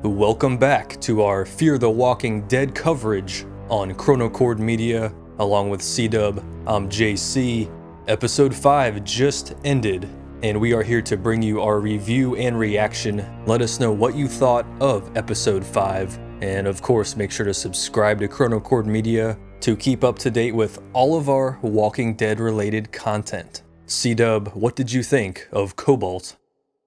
Welcome back to our Fear the Walking Dead coverage on Chronochord Media, along with C-Dub. I'm JC. Episode 5 just ended, and we are here to bring you our review and reaction. Let us know what you thought of Episode 5, and of course make sure to subscribe to Chronochord Media to keep up to date with all of our Walking Dead related content. C-Dub, what did you think of Cobalt?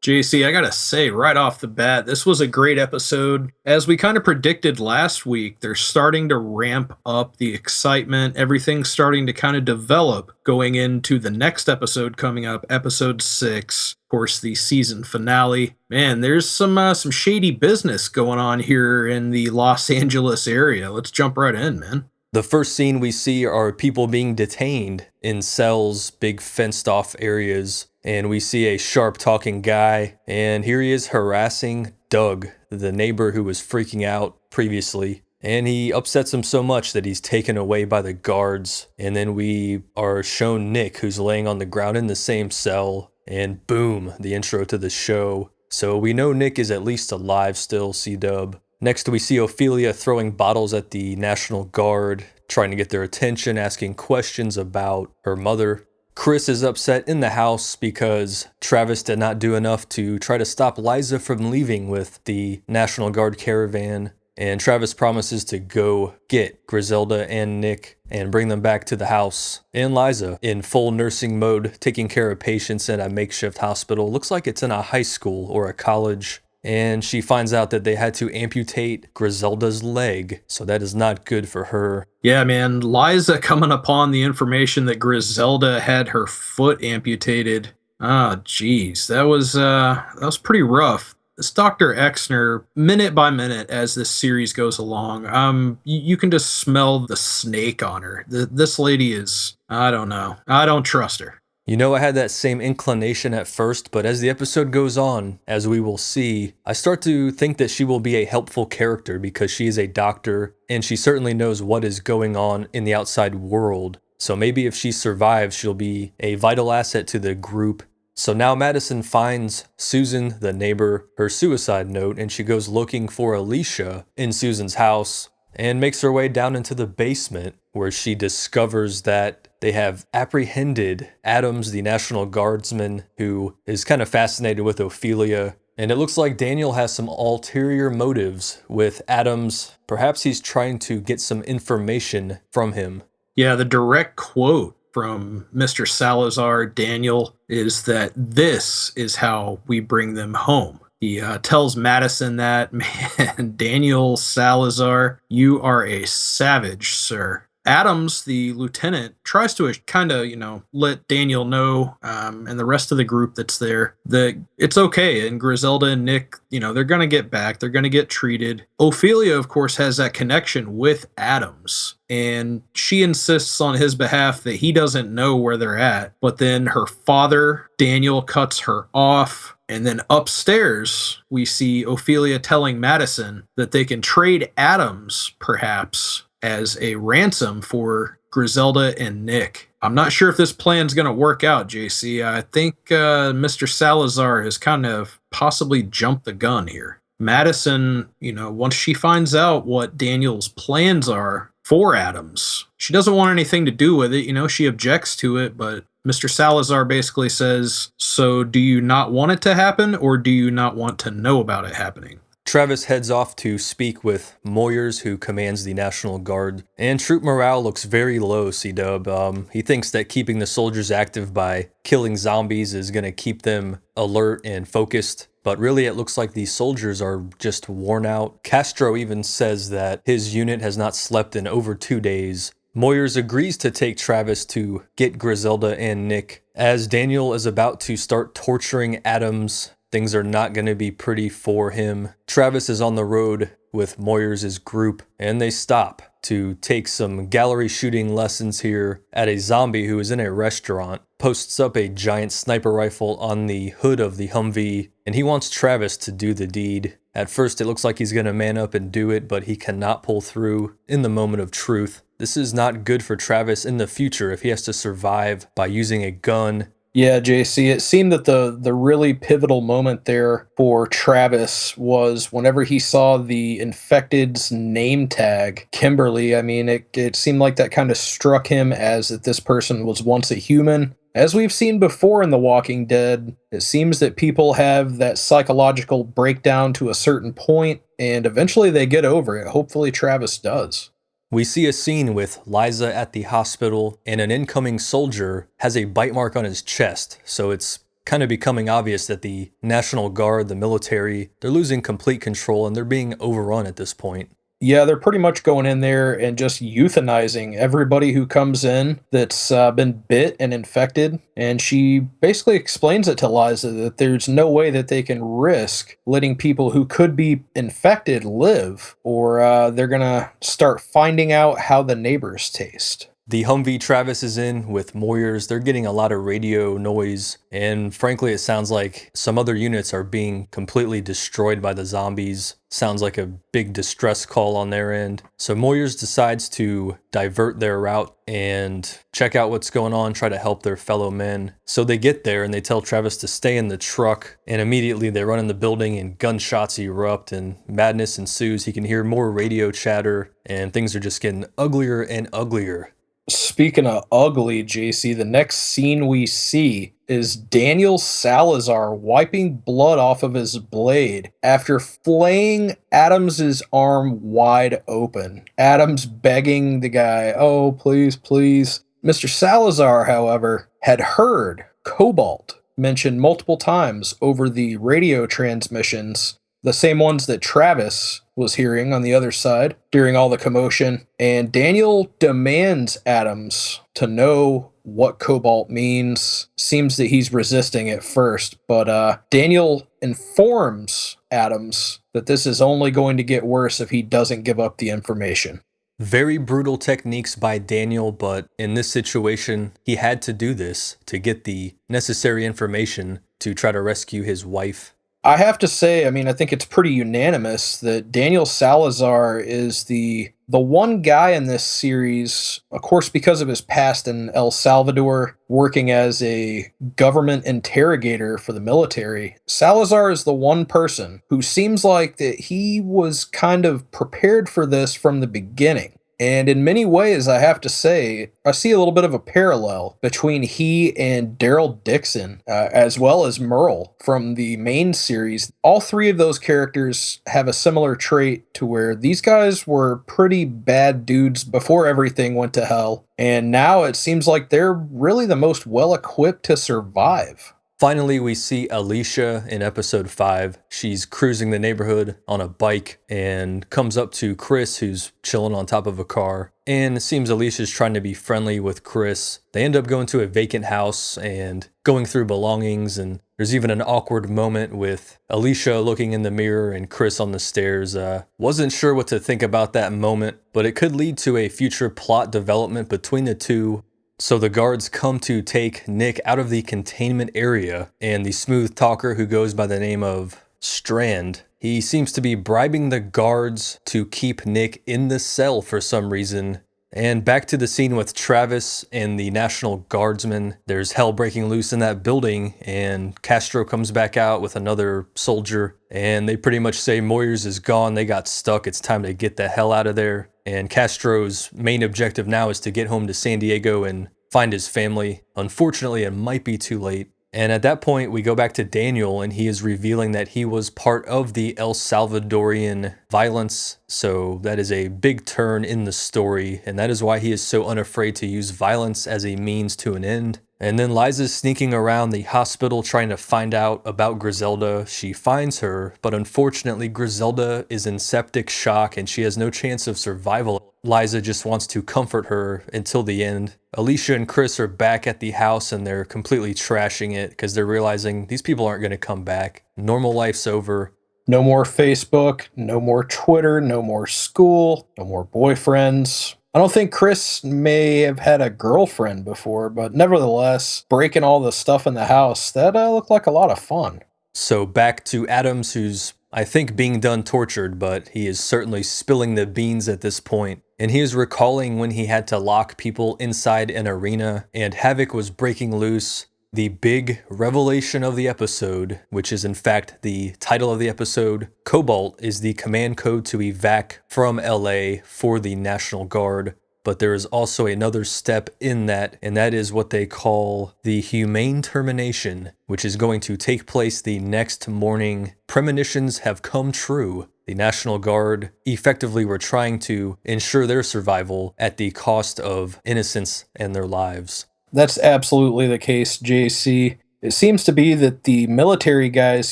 JC, I gotta say right off the bat, this was a great episode. As we kind of predicted last week, they're starting to ramp up the excitement. Everything's starting to kind of develop going into the next episode coming up, episode 6. Of course, the season finale. Man, there's some shady business going on here in the Los Angeles area. Let's jump right in, man. The first scene we see are people being detained in cells, big fenced off areas, and we see a sharp talking guy, and here he is harassing Doug, the neighbor who was freaking out previously, and he upsets him so much that he's taken away by the guards. And then we are shown Nick, who's laying on the ground in the same cell, and boom, the intro to the show. So we know Nick is at least alive still, C-Dub. Next, we see Ophelia throwing bottles at the National Guard, trying to get their attention, asking questions about her mother. Chris is upset in the house because Travis did not do enough to try to stop Liza from leaving with the National Guard caravan. And Travis promises to go get Griselda and Nick and bring them back to the house. And Liza, in full nursing mode, taking care of patients in a makeshift hospital. Looks like it's in a high school or a college. And she finds out that they had to amputate Griselda's leg, so that is not good for her. Yeah, man, Liza coming upon the information that Griselda had her foot amputated. Ah, geez, that was pretty rough. This Dr. Exner, minute by minute as this series goes along, you can just smell the snake on her. This lady is, I don't know, I don't trust her. You know, I had that same inclination at first, but as the episode goes on, as we will see, I start to think that she will be a helpful character because she is a doctor, and she certainly knows what is going on in the outside world. So maybe if she survives, she'll be a vital asset to the group. So now Madison finds Susan, the neighbor, her suicide note, and she goes looking for Alicia in Susan's house and makes her way down into the basement where she discovers that they have apprehended Adams, the National Guardsman, who is kind of fascinated with Ophelia. And it looks like Daniel has some ulterior motives with Adams. Perhaps he's trying to get some information from him. Yeah, the direct quote from Mr. Salazar, Daniel, is that this is how we bring them home. He tells Madison that, man, Daniel Salazar, you are a savage, sir. Adams, the lieutenant, tries to kind of, let Daniel know and the rest of the group that's there that it's okay. And Griselda and Nick, they're going to get back. They're going to get treated. Ophelia, of course, has that connection with Adams. And she insists on his behalf that he doesn't know where they're at. But then her father, Daniel, cuts her off. And then upstairs, we see Ophelia telling Madison that they can trade Adams, perhaps, as a ransom for Griselda and Nick. I'm not sure if this plan's going to work out, JC. I think Mr. Salazar has kind of possibly jumped the gun here. Madison, once she finds out what Daniel's plans are for Adams, she doesn't want anything to do with it. She objects to it, but Mr. Salazar basically says, so do you not want it to happen, or do you not want to know about it happening? Travis heads off to speak with Moyers, who commands the National Guard, and troop morale looks very low, C-Dub. He thinks that keeping the soldiers active by killing zombies is going to keep them alert and focused, but really it looks like these soldiers are just worn out. Castro even says that his unit has not slept in over 2 days. Moyers agrees to take Travis to get Griselda and Nick. As Daniel is about to start torturing Adams, things are not going to be pretty for him. Travis is on the road with Moyers' group, and they stop to take some gallery shooting lessons here at a zombie who is in a restaurant, posts up a giant sniper rifle on the hood of the Humvee, and he wants Travis to do the deed. At first, it looks like he's going to man up and do it, but he cannot pull through in the moment of truth. This is not good for Travis in the future if he has to survive by using a gun Yeah, JC, it seemed that the really pivotal moment there for Travis was whenever he saw the infected's name tag, Kimberly. I mean, it seemed like that kind of struck him as that this person was once a human. As we've seen before in The Walking Dead, it seems that people have that psychological breakdown to a certain point, and eventually they get over it. Hopefully, Travis does. We see a scene with Liza at the hospital, and an incoming soldier has a bite mark on his chest, so it's kind of becoming obvious that the National Guard, the military, they're losing complete control and they're being overrun at this point. Yeah, they're pretty much going in there and just euthanizing everybody who comes in that's been bit and infected. And she basically explains it to Liza that there's no way that they can risk letting people who could be infected live, or they're going to start finding out how the neighbors taste. The Humvee Travis is in with Moyers, they're getting a lot of radio noise, and frankly, it sounds like some other units are being completely destroyed by the zombies. Sounds like a big distress call on their end. So Moyers decides to divert their route and check out what's going on, try to help their fellow men. So they get there and they tell Travis to stay in the truck, and immediately they run in the building and gunshots erupt and madness ensues. He can hear more radio chatter and things are just getting uglier and uglier. Speaking of ugly, JC, the next scene we see is Daniel Salazar wiping blood off of his blade after flaying Adams's arm wide open. Adams begging the guy, "Oh, please, please." Mr. Salazar, however, had heard Cobalt mentioned multiple times over the radio transmissions, the same ones that Travis was hearing on the other side during all the commotion, and Daniel demands Adams to know what Cobalt means. Seems that he's resisting at first, but Daniel informs Adams that this is only going to get worse if he doesn't give up the information. Very brutal techniques by Daniel, but in this situation, he had to do this to get the necessary information to try to rescue his wife. I have to say, I mean, I think it's pretty unanimous that Daniel Salazar is the one guy in this series, of course, because of his past in El Salvador, working as a government interrogator for the military. Salazar is the one person who seems like that he was kind of prepared for this from the beginning. And in many ways, I have to say, I see a little bit of a parallel between he and Daryl Dixon, as well as Merle from the main series. All three of those characters have a similar trait to where these guys were pretty bad dudes before everything went to hell. And now it seems like they're really the most well-equipped to survive. Finally, we see Alicia in episode 5. She's cruising the neighborhood on a bike and comes up to Chris, who's chilling on top of a car. And it seems Alicia's trying to be friendly with Chris. They end up going to a vacant house and going through belongings. And there's even an awkward moment with Alicia looking in the mirror and Chris on the stairs. Wasn't sure what to think about that moment, but it could lead to a future plot development between the two. So the guards come to take Nick out of the containment area, and the smooth talker who goes by the name of Strand, he seems to be bribing the guards to keep Nick in the cell for some reason. And back to the scene with Travis and the National Guardsmen. There's hell breaking loose in that building, and Castro comes back out with another soldier, and they pretty much say Moyers is gone, they got stuck, it's time to get the hell out of there. And Castro's main objective now is to get home to San Diego and find his family. Unfortunately, it might be too late. And at that point, we go back to Daniel, and he is revealing that he was part of the El Salvadorian violence. So that is a big turn in the story, and that is why he is so unafraid to use violence as a means to an end. And then Liza's sneaking around the hospital trying to find out about Griselda. She finds her, but unfortunately Griselda is in septic shock and she has no chance of survival. Liza just wants to comfort her until the end. Alicia and Chris are back at the house and they're completely trashing it because they're realizing these people aren't going to come back. Normal life's over. No more Facebook, no more Twitter, no more school, no more boyfriends. I don't think Chris may have had a girlfriend before, but nevertheless, breaking all the stuff in the house, that looked like a lot of fun. So back to Adams, who's, I think, being done tortured, but he is certainly spilling the beans at this point. And he is recalling when he had to lock people inside an arena and havoc was breaking loose. The big revelation of the episode, which is in fact the title of the episode, Cobalt is the command code to evac from LA for the National Guard. But there is also another step in that, and that is what they call the humane termination, which is going to take place the next morning. Premonitions have come true. The National Guard effectively were trying to ensure their survival at the cost of innocents and their lives. That's absolutely the case, JC. It seems to be that the military guys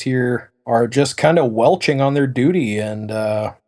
here are just kind of welching on their duty, and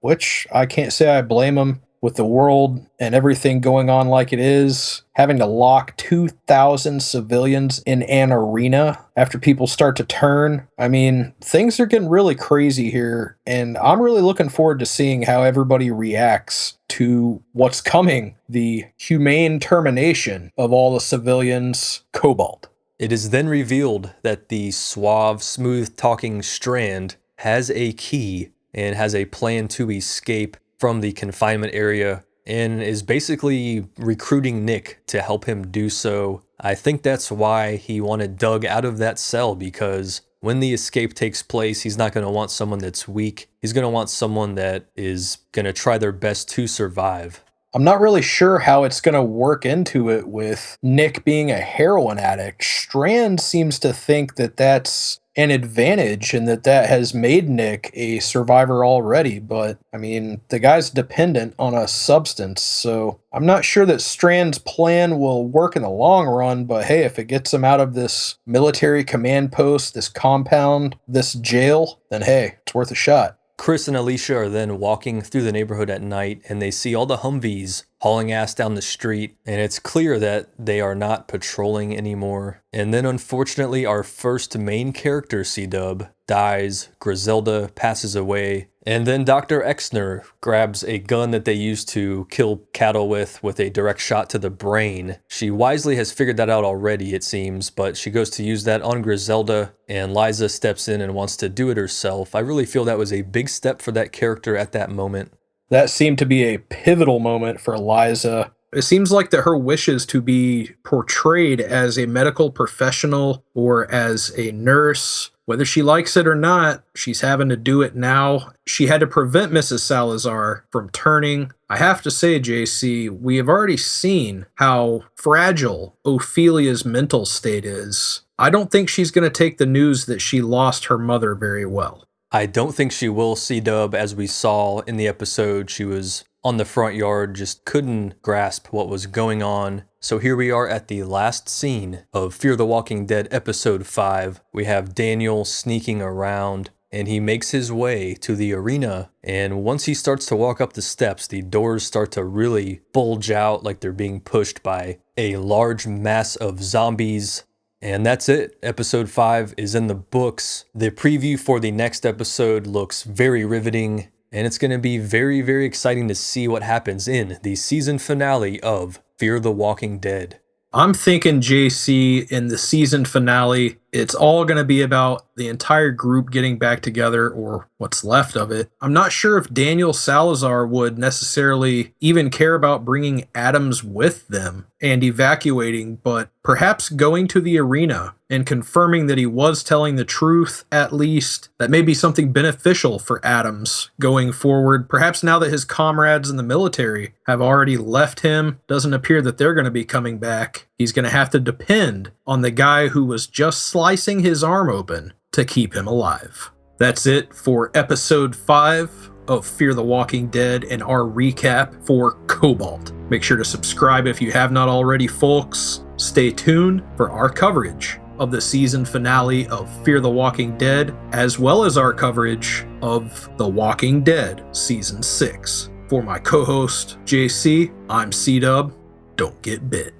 which I can't say I blame them. With the world and everything going on like it is, having to lock 2,000 civilians in an arena after people start to turn. I mean, things are getting really crazy here, and I'm really looking forward to seeing how everybody reacts to what's coming, the humane termination of all the civilians, Cobalt. It is then revealed that the suave, smooth-talking Strand has a key and has a plan to escape from the confinement area and is basically recruiting Nick to help him do so. I think that's why he wanted Doug out of that cell, because when the escape takes place, he's not going to want someone that's weak. He's going to want someone that is going to try their best to survive. I'm not really sure how it's going to work into it with Nick being a heroin addict. Strand seems to think that that's an advantage and that has made Nick a survivor already. But, I mean, the guy's dependent on a substance, so I'm not sure that Strand's plan will work in the long run. But, hey, if it gets him out of this military command post, this compound, this jail, then, hey, it's worth a shot. Chris and Alicia are then walking through the neighborhood at night, and they see all the Humvees hauling ass down the street, and it's clear that they are not patrolling anymore. And then unfortunately our first main character, C-Dub, dies, Griselda passes away, and then Dr. Exner grabs a gun that they used to kill cattle with a direct shot to the brain. She wisely has figured that out already, it seems, but she goes to use that on Griselda, and Liza steps in and wants to do it herself. I really feel that was a big step for that character at that moment. That seemed to be a pivotal moment for Liza. It seems like that her wishes to be portrayed as a medical professional or as a nurse, whether she likes it or not, she's having to do it now. She had to prevent Mrs. Salazar from turning. I have to say, JC, we have already seen how fragile Ophelia's mental state is. I don't think she's going to take the news that she lost her mother very well. I don't think she will, C-Dub. As we saw in the episode, she was on the front yard, just couldn't grasp what was going on. So here we are at the last scene of Fear the Walking Dead episode 5. We have Daniel sneaking around, and he makes his way to the arena. And once he starts to walk up the steps, the doors start to really bulge out like they're being pushed by a large mass of zombies. And that's it. Episode 5 is in the books. The preview for the next episode looks very riveting, and it's going to be very, very exciting to see what happens in the season finale of Fear the Walking Dead. I'm thinking, JC, in the season finale, it's all going to be about the entire group getting back together, or what's left of it. I'm not sure if Daniel Salazar would necessarily even care about bringing Adams with them and evacuating, but perhaps going to the arena and confirming that he was telling the truth, at least. That may be something beneficial for Adams going forward. Perhaps now that his comrades in the military have already left him, doesn't appear that they're going to be coming back. He's going to have to depend on the guy who was just slicing his arm open to keep him alive. That's it for episode 5 of Fear the Walking Dead and our recap for Cobalt. Make sure to subscribe if you have not already, folks. Stay tuned for our coverage of the season finale of Fear the Walking Dead, as well as our coverage of The Walking Dead Season 6. For my co-host, JC, I'm C-Dub. Don't get bit.